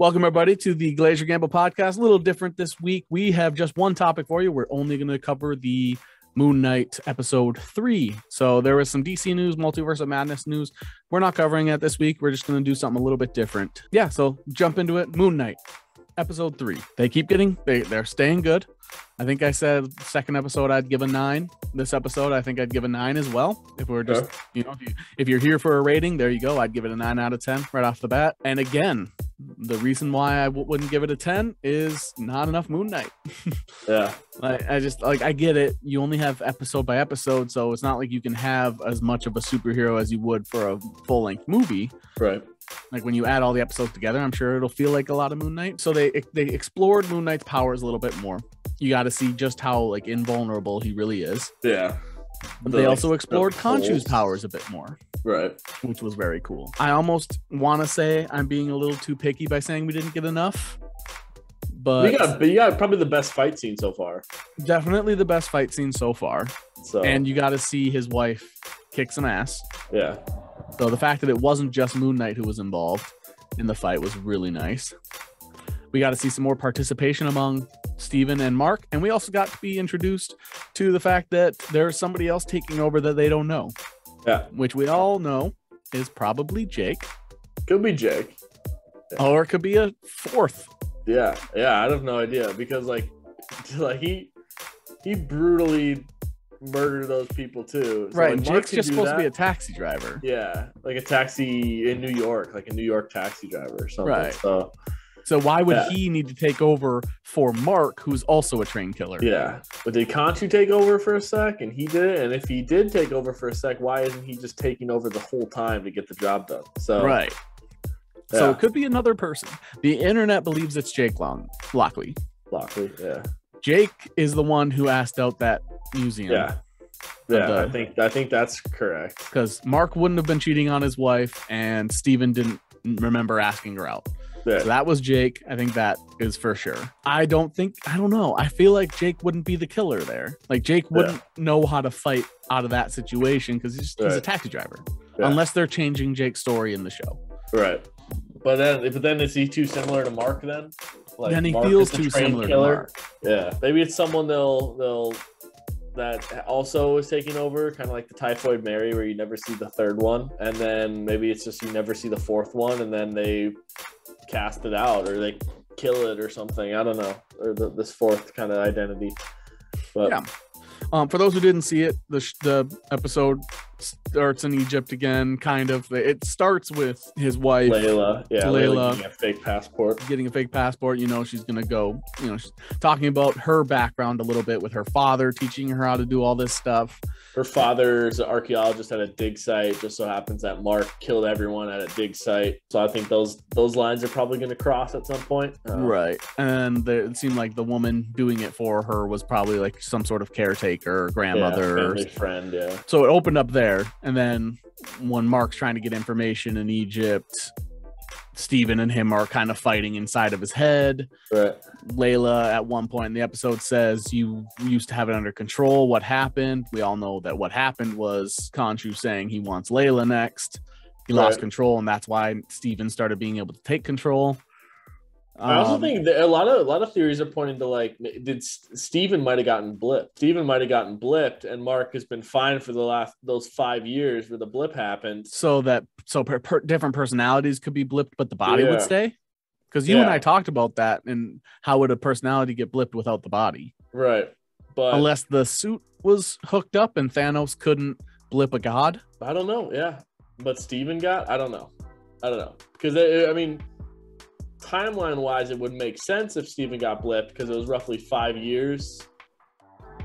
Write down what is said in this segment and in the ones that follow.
Welcome, everybody, to the Glaziar Gamble podcast. A little different this week. We have just one topic for you. We're only going to cover the Moon Knight episode 3. So there was some DC news, Multiverse of Madness news. We're not covering it this week. We're just going to do something a little bit different. Yeah, so jump into it. Moon Knight episode 3. They keep getting, they're staying good. I think I said second episode I'd give a 9. This episode I think I'd give a 9 as well. If we're just, if you're here for a rating, there you go. I'd give it a 9 out of 10 right off the bat. And again, the reason why I wouldn't give it a 10 is not enough Moon Knight. Yeah. I get it. You only have episode by episode, so it's not like you can have as much of a superhero as you would for a full-length movie. Right. Like when you add all the episodes together, I'm sure it'll feel like a lot of Moon Knight. So they explored Moon Knight's powers a little bit more. You got to see just how invulnerable he really is. Yeah. But they also explored Khonshu's powers a bit more. Right. Which was very cool. I almost want to say I'm being a little too picky by saying we didn't get enough. But you got probably the best fight scene so far. Definitely the best fight scene so far. So. And you got to see his wife kick some ass. Yeah. So the fact that it wasn't just Moon Knight who was involved in the fight was really nice. We got to see some more participation among Steven and Mark. And we also got to be introduced to the fact that there's somebody else taking over that they don't know. Yeah. Which we all know is probably Jake. Could be Jake. Yeah. Or it could be a fourth. Yeah. Yeah. I have no idea because he brutally murdered those people too. So, right. Jake's just supposed to be a taxi driver. Yeah. Like a taxi in New York, like a New York taxi driver or something. Right. So why would he need to take over for Mark, who's also a train killer? Yeah. But did Khonshu take over for a sec? And he did. And if he did take over for a sec, why isn't he just taking over the whole time to get the job done? So right. Yeah. So it could be another person. The internet believes it's Jake Lockley. Lockley, yeah. Jake is the one who asked out that museum. Yeah. Yeah, I think that's correct. Because Mark wouldn't have been cheating on his wife, and Steven didn't remember asking her out. Yeah. So that was Jake. I think that is for sure. I don't know. I feel like Jake wouldn't be the killer there. Like Jake wouldn't know how to fight out of that situation because he's a taxi driver. Yeah. Unless they're changing Jake's story in the show. Right. But then is he too similar to Mark then? Like then he Mark feels too similar to Mark. Yeah. Maybe it's someone they'll that also is taking over, kind of like the Typhoid Mary, where you never see the third one, and then maybe it's just you never see the fourth one, and then they cast it out or they kill it or something. I don't know, or this fourth kind of identity. But yeah. For those who didn't see it, the episode starts in Egypt again, kind of. It starts with his wife, Layla getting a fake passport. She's going to go, she's talking about her background a little bit with her father, teaching her how to do all this stuff. Her father's an archaeologist at a dig site. Just so happens that Mark killed everyone at a dig site. So I think those lines are probably going to cross at some point. Right. And it seemed like the woman doing it for her was probably like some sort of caretaker, grandmother, family friend. Yeah. So it opened up there. And then when Mark's trying to get information in Egypt, Steven and him are kind of fighting inside of his head. Right. Layla at one point in the episode says, you used to have it under control. What happened? We all know that what happened was Khonshu saying he wants Layla next. He lost control, and that's why Steven started being able to take control. I also think that a lot of theories are pointing to Steven might have gotten blipped. Steven might have gotten blipped, and Mark has been fine for those 5 years where the blip happened. So different personalities could be blipped, but the body would stay. Because you and I talked about that, and how would a personality get blipped without the body? Right, but unless the suit was hooked up and Thanos couldn't blip a god. I don't know. Yeah, but Steven got. I don't know because timeline wise, it would make sense if Steven got blipped because it was roughly 5 years.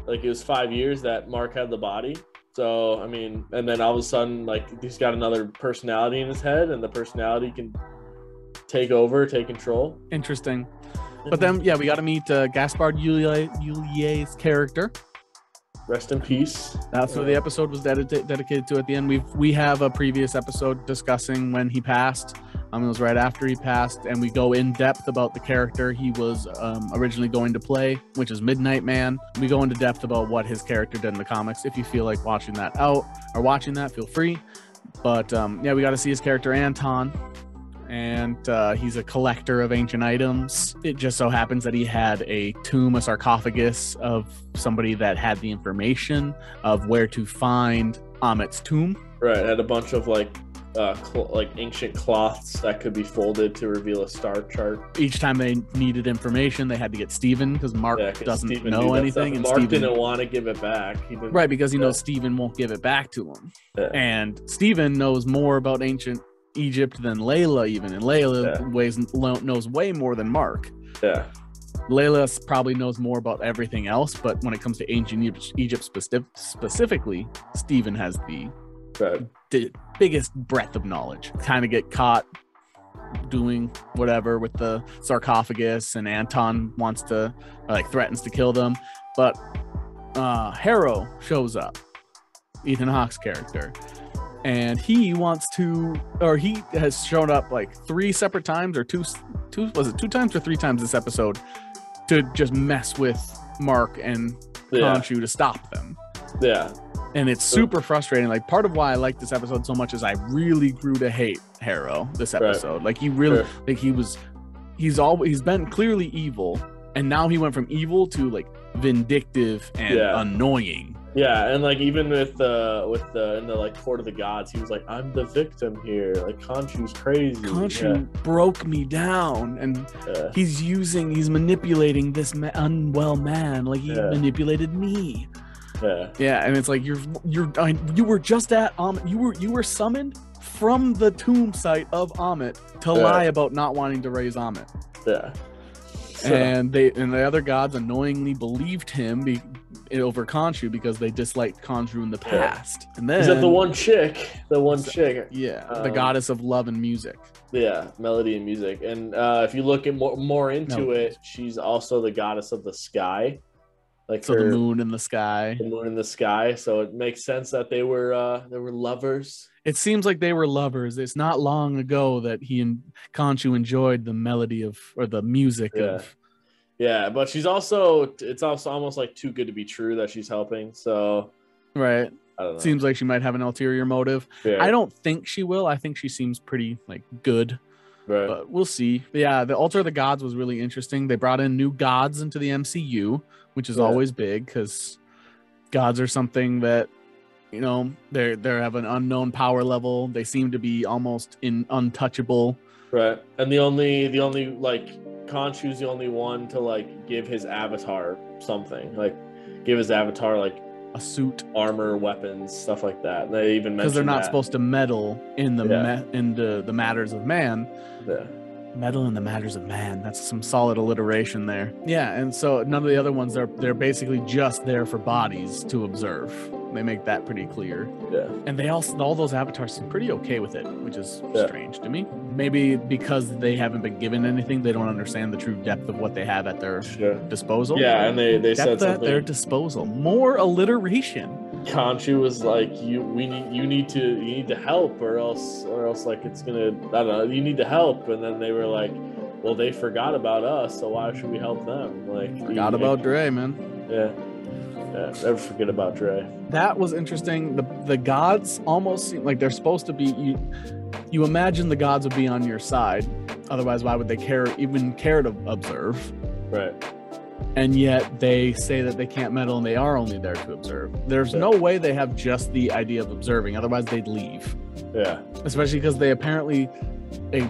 Like it was 5 years that Mark had the body. So, and then all of a sudden, he's got another personality in his head, and the personality can take control. Interesting. But then, we got to meet Gaspard Ulleil's character. Rest in peace. That's what the episode was dedicated to at the end. We have a previous episode discussing when he passed. It was right after he passed, and we go in depth about the character he was originally going to play, which is Midnight Man. We go into depth about what his character did in the comics. If you feel like watching that, feel free. But we got to see his character Anton. and he's a collector of ancient items. It just so happens that he had a tomb, a sarcophagus of somebody that had the information of where to find Amit's tomb. Right, had a bunch of like ancient cloths that could be folded to reveal a star chart. Each time they needed information, they had to get Steven, because Mark doesn't know anything. And Mark Steven didn't want to give it back. Right, because he knows Steven won't give it back to him. Yeah. And Steven knows more about ancient Egypt than Layla even. And Layla knows way more than Mark. Yeah. Layla probably knows more about everything else, but when it comes to ancient Egypt specifically, Steven has the biggest breadth of knowledge. Kind of get caught doing whatever with the sarcophagus, and Anton wants to threatens to kill them, but Harrow shows up, Ethan Hawke's character, and he has shown up like 3 separate times, or two times or 3 times this episode, to just mess with Mark and Khonshu to stop them. Yeah. And it's super frustrating. Like, part of why I like this episode so much is I really grew to hate Harrow this episode. Right. Like, he really, like, he's been clearly evil, and now he went from evil to like vindictive and annoying. Yeah, and like even in the like Court of the Gods, he was like, "I'm the victim here. Like, Khonshu's crazy. Khonshu broke me down, and he's manipulating this unwell man. Like, he manipulated me." Yeah, and it's like you were just at you were summoned from the tomb site of Amit to lie about not wanting to raise Amit. Yeah. And the other gods annoyingly believed him over Khonshu because they disliked Khonshu in the past. And then, is that the one chick? Yeah, the goddess of love and music. Yeah, melody and music. And if you look at more into it, she's also the goddess of the sky. Like, so the moon in the sky. The moon in the sky. So it makes sense that they were lovers. It seems like they were lovers. It's not long ago that he and Khonshu enjoyed the melody or the music of. Yeah, but it's also almost like too good to be true that she's helping. So right. I don't know. Seems like she might have an ulterior motive. Yeah. I don't think she will. I think she seems pretty like good. Right. But we'll see. But yeah, the Altar of the Gods was really interesting. They brought in new gods into the MCU, which is always big, because gods are something that, you know, they have an unknown power level. They seem to be almost untouchable. Right. And the only like Khonshu's the only one to like give his avatar something, like give his avatar like a suit, armor, weapons, stuff like that. They even mentioned because they're not supposed to meddle in the matters of man. Yeah. Meddle in the matters of man. That's some solid alliteration there. Yeah, and so none of the other ones they're basically just there for bodies to observe. They make that pretty clear. Yeah. And they all those avatars seem pretty okay with it, which is strange to me. Maybe because they haven't been given anything, they don't understand the true depth of what they have at their disposal. Yeah, and they said something at their disposal. More alliteration. Khonshu was like, you need to help, or else like it's gonna, I don't know, you need to help. And then they were like, well, they forgot about us, so why should we help them? Like, forgot about Dre, man. Yeah, never forget about Dre. That was interesting. The gods almost seem like they're supposed to be. You imagine the gods would be on your side, otherwise why would they even care to observe? Right. And yet they say that they can't meddle, and they are only there to observe. There's no way they have just the idea of observing, otherwise they'd leave. Yeah. Especially because they apparently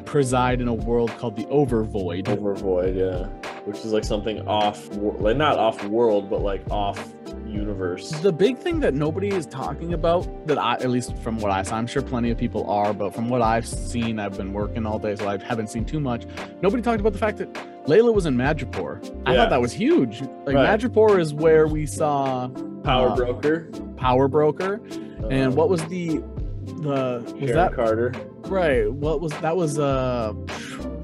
preside in a world called the Overvoid. Overvoid, yeah. Which is like something not off world, but like off universe. The big thing that nobody is talking about, that at least from what I saw, I'm sure plenty of people are, but from what I've seen, I've been working all day, so I haven't seen too much. Nobody talked about the fact that Layla was in Madripoor. I thought that was huge. Like, Madripoor is where we saw Power Broker. And what was was that Carter? Right. That was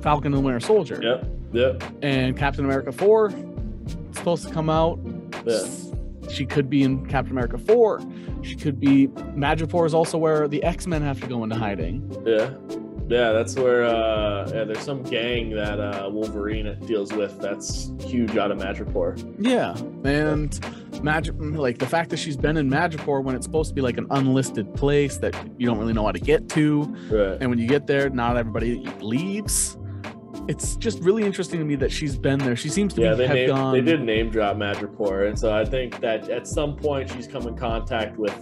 Falcon and the Winter Soldier. Yep. And Captain America 4 supposed to come out. Yeah. She could be in Captain America 4. She could be. Madripoor is also where the X-Men have to go into hiding. Yeah, that's where there's some gang that Wolverine deals with that's huge out of Madripoor. Yeah, and Magic, like the fact that she's been in Madripoor when it's supposed to be like an unlisted place that you don't really know how to get to. Right. And when you get there, not everybody leaves. It's just really interesting to me that she's been there. She seems to they did name drop Madripoor, and so I think that at some point she's come in contact with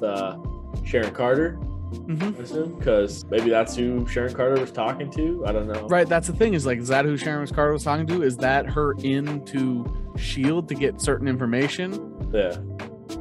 Sharon Carter. Because maybe that's who Sharon Carter was talking to. I don't know. Right, that's the thing, is like, is that who Sharon Carter was talking to? Is that her into S.H.I.E.L.D. to get certain information? Yeah,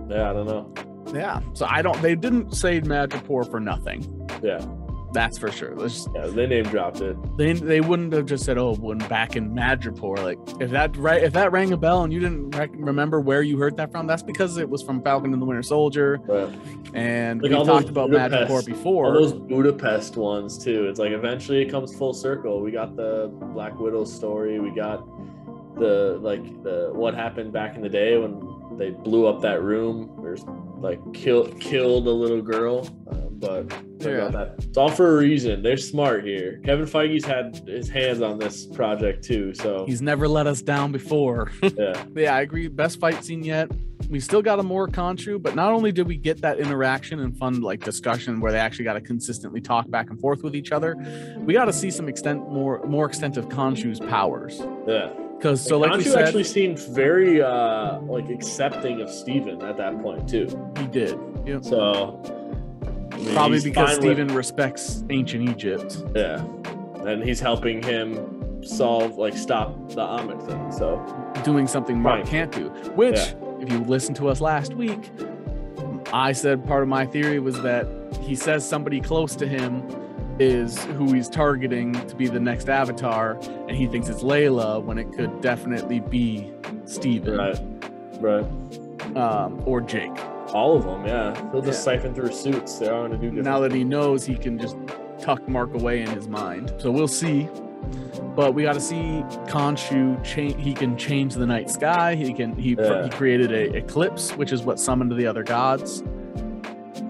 I don't know. Yeah, so they didn't say Madripoor for nothing. Yeah, that's for sure. They name dropped it. They wouldn't have just said, "Oh, when back in Madripoor." Like if that rang a bell and you didn't remember where you heard that from, that's because it was from Falcon and the Winter Soldier. Right. And we talked about Madripoor before. All those Budapest ones too. It's like eventually it comes full circle. We got the Black Widow story. We got the what happened back in the day when they blew up that room. There's like killed a little girl. But it's all for a reason. They're smart here. Kevin Feige's had his hands on this project too, so he's never let us down before. Yeah, I agree. Best fight scene yet. We still got a more Khonshu, but not only did we get that interaction and fun like discussion where they actually got to consistently talk back and forth with each other, we got to see some more extent of Khonshu's powers. Yeah. Because like we said, said, actually seemed very accepting of Steven at that point too. He did. Yep. So probably because Steven respects ancient Egypt. Yeah. And he's helping him stop the Amit thing. So doing something Mark can't do. Which, if you listened to us last week, I said part of my theory was that he says somebody close to him is who he's targeting to be the next Avatar, and he thinks it's Layla when it could definitely be Steven. Right. Or Jake. All of them, yeah. He'll just siphon through suits. They're all going to do different. Now that he knows, he can just tuck Mark away in his mind. So we'll see. But we got to see Khonshu he can change the night sky. He created a eclipse, which is what summoned the other gods.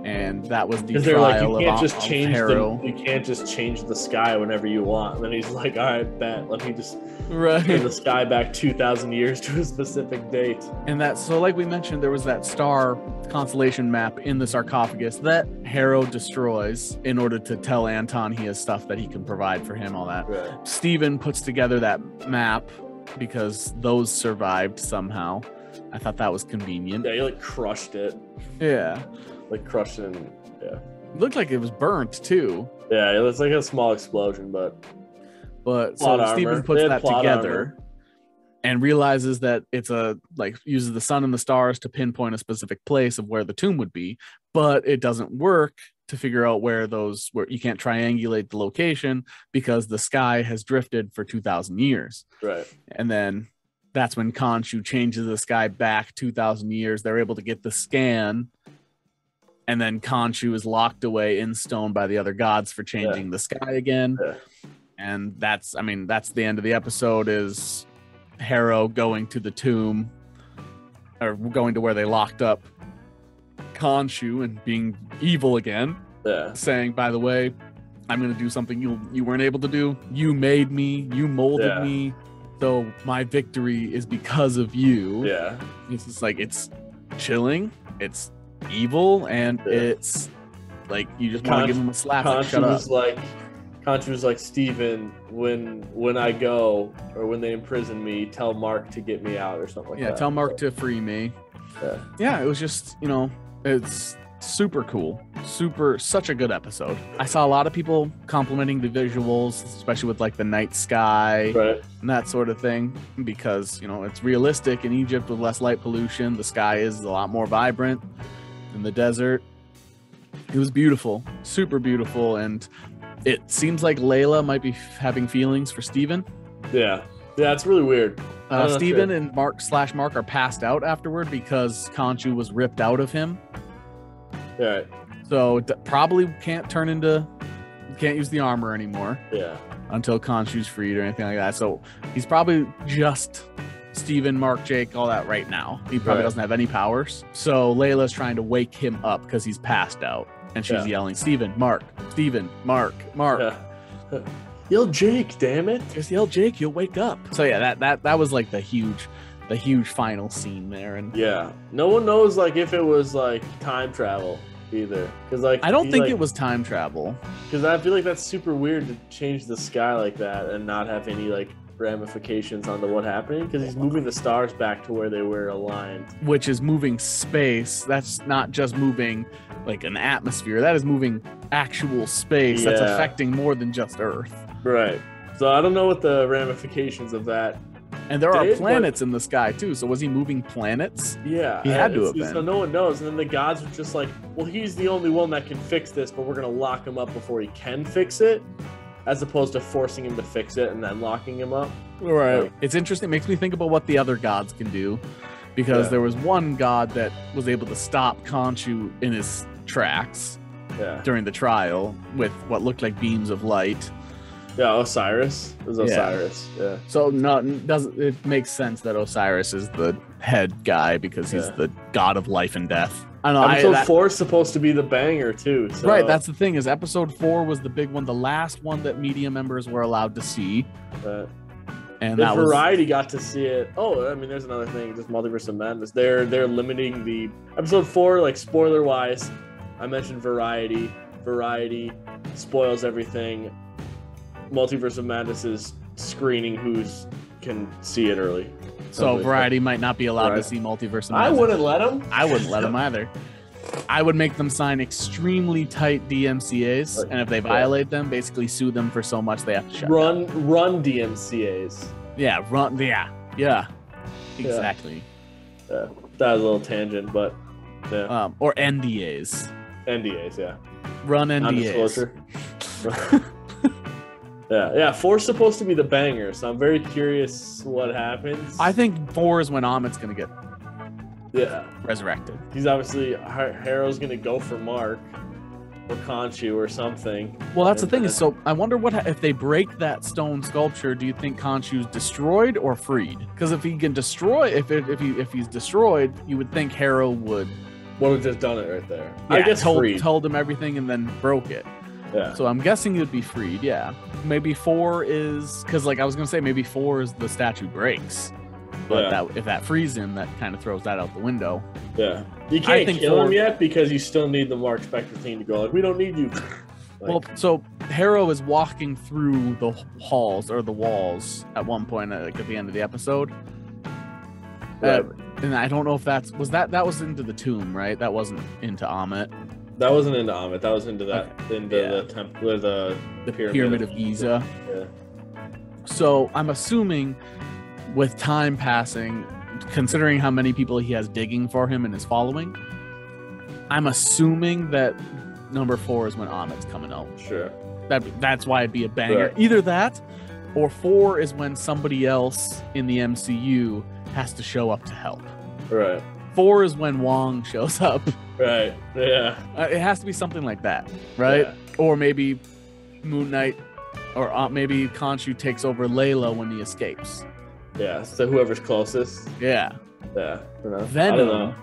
And that was the trial of Harrow. You can't just change the sky whenever you want. And then he's like, all right, bet. Let me just turn the sky back 2,000 years to a specific date. And like we mentioned, there was that star constellation map in the sarcophagus that Harrow destroys in order to tell Anton he has stuff that he can provide for him, all that. Right. Steven puts together that map because those survived somehow. I thought that was convenient. Yeah, he crushed it. Yeah. Crushed it and, It looked like it was burnt too. Yeah, it was like a small explosion, but so Steven puts that together and realizes that it's uses the sun and the stars to pinpoint a specific place of where the tomb would be, but it doesn't work to figure out where you can't triangulate the location because the sky has drifted for 2,000 years. Right. And then that's when Khonshu changes the sky back 2,000 years. They're able to get the scan. And then Khonshu is locked away in stone by the other gods for changing the sky again. Yeah. And that's the end of the episode, is Harrow going to the tomb, or going to where they locked up Khonshu and being evil again. Yeah. Saying, by the way, I'm going to do something you weren't able to do. You made me, you molded me. So my victory is because of you. Yeah. It's just it's chilling. It's evil, and it's like you just want to give him a slap. Khonshu was like, Steven, when I go, or when they imprison me, tell Mark to get me out, or something like that. Yeah, tell Mark to free me. Yeah, it was just, it's super cool. Such a good episode. I saw a lot of people complimenting the visuals, especially with the night sky and that sort of thing, because it's realistic in Egypt with less light pollution. The sky is a lot more vibrant in the desert. It was beautiful, super beautiful, and it seems like Layla might be having feelings for Steven. Yeah, it's really weird. Steven and Mark are passed out afterward because Khonshu was ripped out of him. Right. So probably can't use the armor anymore. Yeah. Until Khonshu's freed or anything like that. So he's probably just Steven, Mark, Jake, all that right now. He probably doesn't have any powers. So Layla's trying to wake him up because he's passed out. And she's yelling, Steven, Mark, Mark. Yeah. Yell Jake, damn it. Just yell Jake, you'll wake up. So yeah, that was the huge the huge final scene there. And yeah, no one knows like if it was like time travel either, because like I don't think it was time travel, because I feel like that's super weird to change the sky like that and not have any like ramifications onto what happened, because he's moving the stars back to where they were aligned, which is moving space. That's not just moving like an atmosphere, that is moving actual space. That's affecting more than just Earth, right? So I don't know what the ramifications of that. And there are planets in the sky too, so was he moving planets? Yeah, he had to have been. So no one knows, and then the gods were just like, well, he's the only one that can fix this, but we're gonna lock him up before he can fix it, as opposed to forcing him to fix it and then locking him up. Right. Like, it's interesting. It makes me think about what the other gods can do, because there was one god that was able to stop Khonshu in his tracks during the trial with what looked like beams of light. Yeah, Osiris. It was Osiris. Yeah. So it makes sense that Osiris is the head guy, because he's the god of life and death. I don't know. Episode 4 is supposed to be the banger too. So. Right, that's the thing, is episode 4 was the big one, the last one that media members were allowed to see. And that Variety got to see it. Oh, I mean, there's another thing, just Multiverse of Madness. They're limiting the episode 4, like spoiler wise. I mentioned Variety. Variety spoils everything. Multiverse of Madness is screening who's can see it early. So Variety might not be allowed to see Multiverse of Madness. I wouldn't let them. I wouldn't let them either. I would make them sign extremely tight DMCAs, and if they violate them, basically sue them for so much they have to shut down. Run DMCAs. Yeah, exactly. Yeah, that was a little tangent, but yeah. Or NDAs. NDAs, yeah. Run NDAs. Non-disclosure. Yeah. 4's supposed to be the banger, so I'm very curious what happens. I think 4 is when Amit's gonna get resurrected. He's obviously Harrow's gonna go for Mark or Khonshu or something. Well, that's the thing is, so I wonder what if they break that stone sculpture. Do you think Khonshu's destroyed or freed? Because if he can destroy, if he's destroyed, you would think Harrow would have just done it right there. Yeah, I guess told him everything and then broke it. Yeah. So I'm guessing you'd be freed. Yeah. Maybe 4 is because, like, I was gonna say maybe 4 is the statue breaks, but if that frees him, that kind of throws that out the window. Yeah. You can't kill him yet because you still need the Mark Spector team to go like, we don't need you. Well, so Harrow is walking through the halls or the walls at one point, like at the end of the episode. Right. And I don't know if that was into the tomb, right? That wasn't into Amit. That wasn't into Amit. That was into the temple, the pyramid of Giza. Yeah. So I'm assuming, with time passing, considering how many people he has digging for him and his following, I'm assuming that number 4 is when Amit's coming out. Sure. That's why it'd be a banger. Right. Either that, or 4 is when somebody else in the MCU has to show up to help. Right. 4 is when Wong shows up. Right. Yeah. It has to be something like that, right? Yeah. Or maybe Moon Knight, or maybe Khonshu takes over Layla when he escapes. Yeah. So whoever's closest. Yeah. Yeah. Venom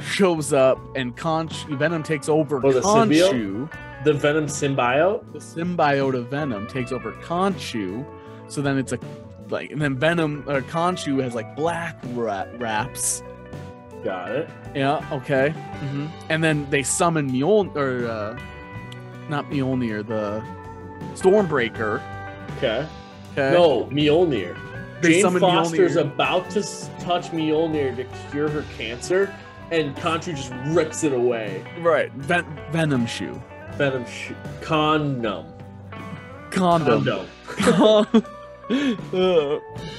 shows up, and Venom takes over Khonshu. The Venom symbiote. The symbiote of Venom takes over Khonshu. So then it's and then Venom or Khonshu has like black wraps. Got it. Yeah. Okay. Mm-hmm. And then they summon not Mjolnir, the Stormbreaker. Okay. No, Mjolnir. Jane Foster's about to touch Mjolnir to cure her cancer, and Khonshu just rips it away. Right. Venom shoe. Venom shoe. Condom.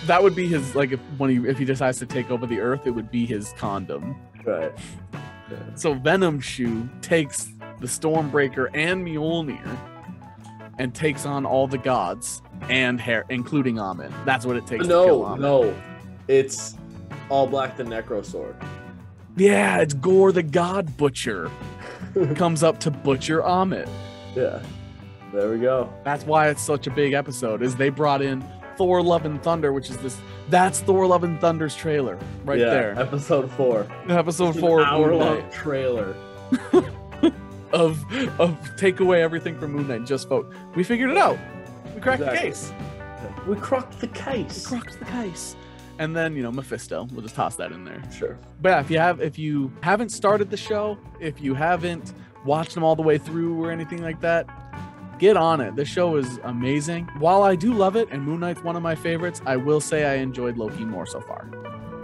That would be his, like, if he decides to take over the Earth, it would be his condom. Right. Yeah. So Venom Shoe takes the Stormbreaker and Mjolnir and takes on all the gods and including Amit. That's what it takes to kill Amit. No, it's All Black the Necrosword. Yeah, it's Gore the God Butcher comes up to butcher Amit. Yeah. There we go. That's why it's such a big episode, is they brought in Thor Love and Thunder, which is that's Thor Love and Thunder's trailer right there. Episode 4. Episode 4 hour-long trailer of take away everything from Moon Knight and just vote. We figured it out. We cracked the case. We cracked the case. And then, Mephisto. We'll just toss that in there. Sure. But yeah, if you haven't started the show, if you haven't watched them all the way through or anything like that, get on it. This show is amazing. While I do love it, and Moon Knight's one of my favorites, I will say I enjoyed Loki more so far.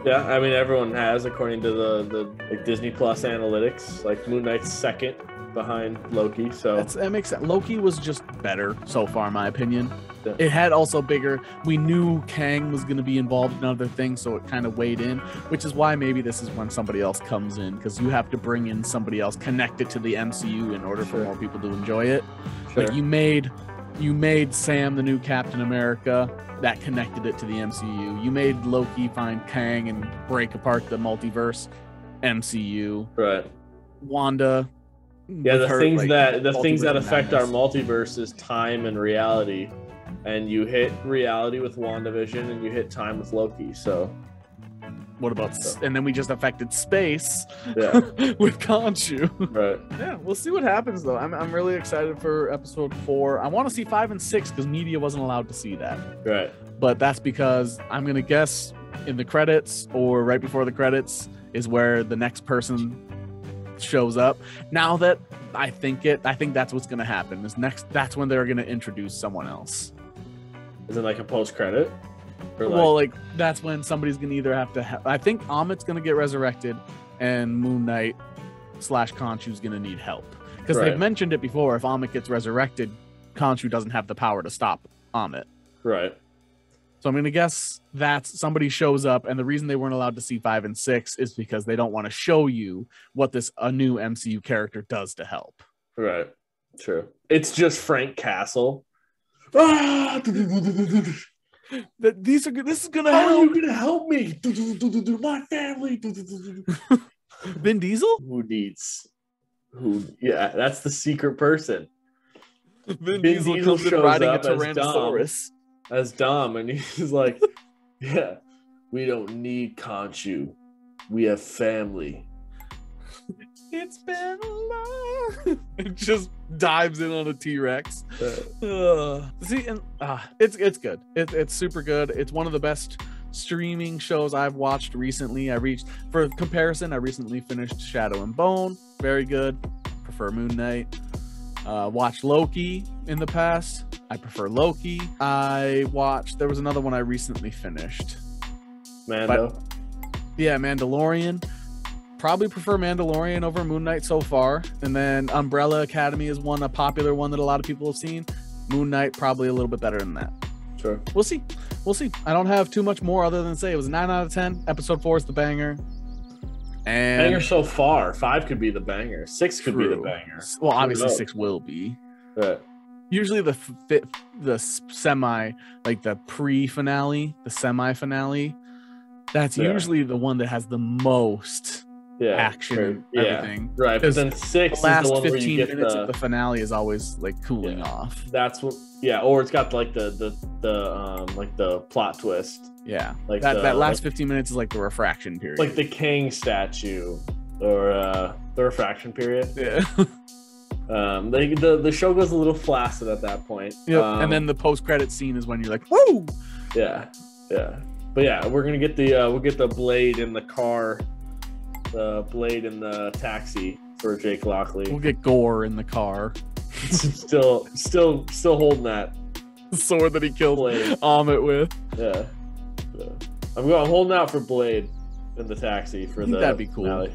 Yeah, I mean, everyone has, according to the Disney Plus analytics. Like, Moon Knight's second behind Loki, so that makes sense. Loki was just better so far, in my opinion. Yeah. It had also bigger. We knew Kang was going to be involved in other things, so it kind of weighed in, which is why maybe this is when somebody else comes in, because you have to bring in somebody else connected to the MCU in order for more people to enjoy it. Sure. Like you made Sam the new Captain America. That connected it to the MCU. You made Loki find Kang and break apart the multiverse. MCU. Right. Wanda. Yeah, the things that affect our multiverse multiverse is time and reality. And you hit reality with WandaVision and you hit time with Loki. So what about and then we just affected space yeah. with Khonshu. Right. Yeah, we'll see what happens though. I'm really excited for episode 4. I want to see 5 and 6 because media wasn't allowed to see that. Right. But that's because I'm gonna guess in the credits or right before the credits is where the next person shows up. Now that I think that's what's gonna happen. That's when they're gonna introduce someone else. Is it like a post credit? Well, that's when somebody's gonna either have to. I think Amit's gonna get resurrected, and Moon Knight / Khonshu's gonna need help because they've mentioned it before. If Amit gets resurrected, Khonshu doesn't have the power to stop Amit. Right. So I'm gonna guess that somebody shows up, and the reason they weren't allowed to see 5 and 6 is because they don't want to show you what a new MCU character does to help. Right. True. It's just Frank Castle. This is gonna How help. are you gonna help me? My family. Vin Diesel? Yeah, that's the secret person. Vin Diesel comes in shows riding a up as Tyrannosaurus. As Dom, and he's like, yeah, we don't need Khonshu. We have family. It's been long. It just dives in on a T-Rex. See, and it's good. It's super good. It's one of the best streaming shows I've watched recently. For comparison, I recently finished Shadow and Bone. Very good. Prefer Moon Knight. Watched Loki in the past. I prefer Loki. There was another one I recently finished. Mando. Yeah, Mandalorian. Probably prefer Mandalorian over Moon Knight so far. And then Umbrella Academy is a popular one that a lot of people have seen. Moon Knight probably a little bit better than that. Sure. We'll see. I don't have too much more other than say it was 9 out of 10. Episode 4 is the banger. And banger so far. 5 could be the banger. 6 could be the banger. Well, obviously 6 will be. Right. Usually the semi, like the pre-finale, the semi-finale, that's usually the one that has the most action and everything. Right. But then 6 the last is the one 15 where you get minutes of the finale is always like cooling off. That's what or it's got like the plot twist. Yeah. Like that last 15 minutes is like the refraction period. Like the Kang statue or the refraction period. Yeah. The show goes a little flaccid at that point. Yep. And then the post-credit scene is when you're like, woo! Yeah. But yeah, we're gonna get we'll get the blade in the car, the blade in the taxi for Jake Lockley. We'll get gore in the car. still holding that sword that he killed Amit with. Yeah. I'm holding out for Blade in the taxi for that'd be cool. finale.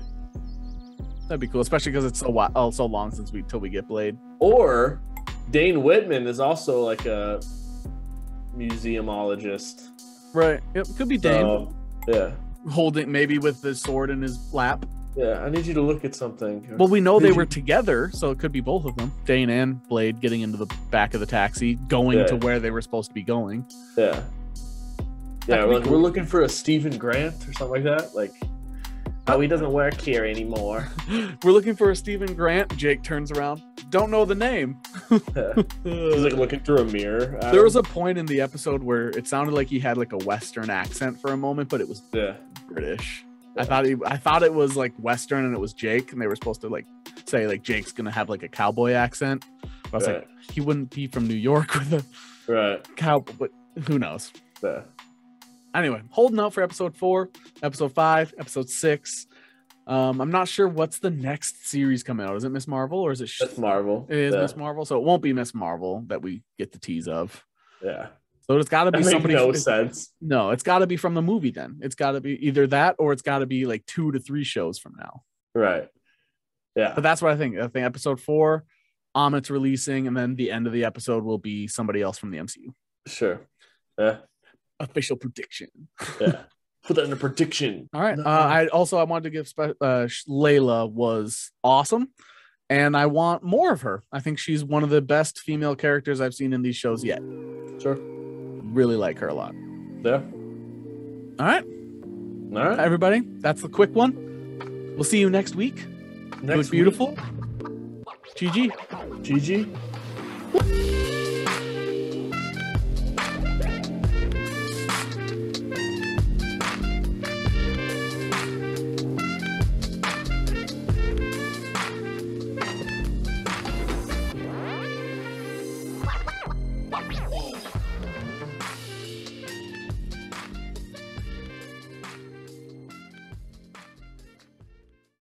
That'd be cool, especially because it's so long till we get Blade. Or Dane Whitman is also like a museumologist. Right. Yep. Could be Dane. Yeah. Holding maybe with the sword in his lap. Yeah. I need you to look at something. Well, we know they were together, so it could be both of them. Dane and Blade getting into the back of the taxi, going to where they were supposed to be going. Yeah. Yeah. We're looking for a Stephen Grant or something like that. Like, oh, he doesn't work here anymore. We're looking for a Stephen Grant. Jake turns around. Don't know the name. He's like looking through a mirror. There was a point in the episode where it sounded like he had like a Western accent for a moment, but it was British. Yeah. I thought it was like Western and it was Jake, and they were supposed to like say like Jake's gonna have like a cowboy accent. But I was like, he wouldn't be from New York with a cowboy, but who knows? Yeah. Anyway, holding out for episode 4, episode 5, episode 6. I'm not sure what's the next series coming out. Is it Miss Marvel or is it Miss Marvel? It is Miss Marvel, so it won't be Miss Marvel that we get the tease of. Yeah. So it's got to be somebody. No sense. No, it's got to be from the movie. Then it's got to be either that or it's got to be like 2 to 3 shows from now. Right. Yeah. But that's what I think. I think episode 4, Amit's releasing, and then the end of the episode will be somebody else from the MCU. Sure. Yeah. Official prediction. Yeah. Put that in a prediction. All right. I wanted to give Layla was awesome, and I want more of her. I think she's one of the best female characters I've seen in these shows yet. Sure. Really like her a lot. Yeah. All right. Everybody, that's the quick one. We'll see you next week. Next beautiful. GG. GG.